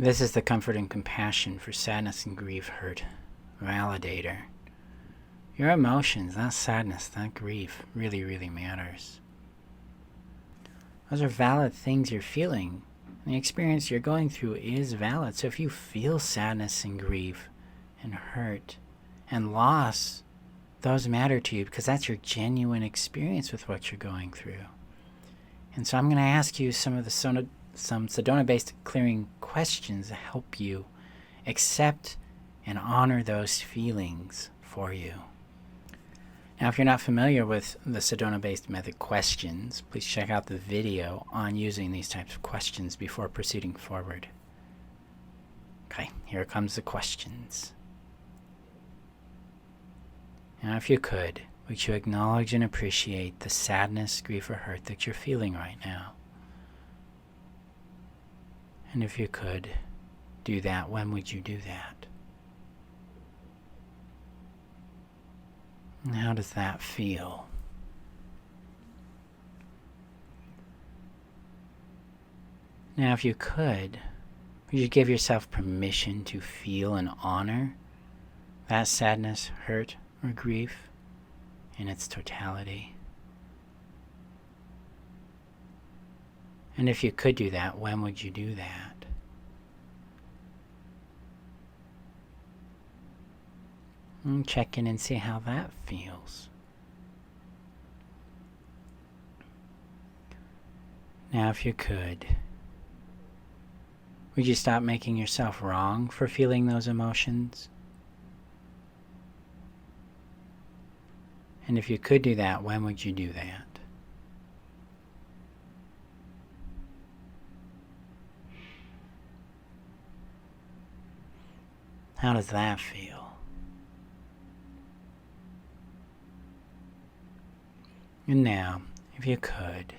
This is the comfort and compassion for sadness and grief hurt validator. Your emotions, that sadness, that grief, really, really matters. Those are valid things you're feeling. The experience you're going through is valid. So if you feel sadness and grief and hurt and loss, those matter to you because that's your genuine experience with what you're going through. And so I'm going to ask you some Sedona-based clearing questions to help you accept and honor those feelings for you. Now, if you're not familiar with the Sedona-based method questions, please check out the video on using these types of questions before proceeding forward. Okay, here comes the questions. Now, if you could, would you acknowledge and appreciate the sadness, grief, or hurt that you're feeling right now? And if you could do that, when would you do that? And how does that feel? Now, if you could you give yourself permission to feel and honor that sadness, hurt, or grief in its totality? And if you could do that, when would you do that? And check in and see how that feels. Now, if you could, would you stop making yourself wrong for feeling those emotions? And if you could do that, when would you do that? How does that feel? And now, if you could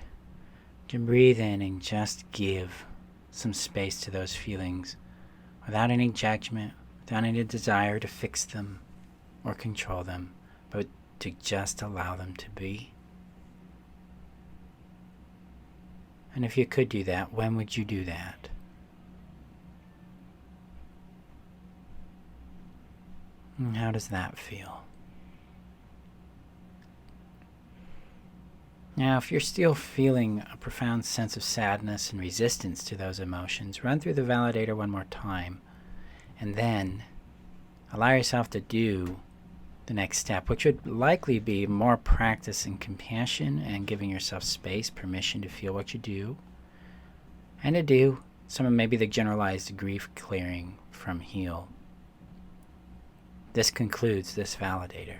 breathe in and just give some space to those feelings without any judgment, without any desire to fix them or control them, but to just allow them to be. And if you could do that, when would you do that? And how does that feel? Now, if you're still feeling a profound sense of sadness and resistance to those emotions, run through the validator one more time, and then allow yourself to do the next step, which would likely be more practice in compassion and giving yourself space, permission to feel what you do, and to do some of maybe the generalized grief clearing from heal. This concludes this validator.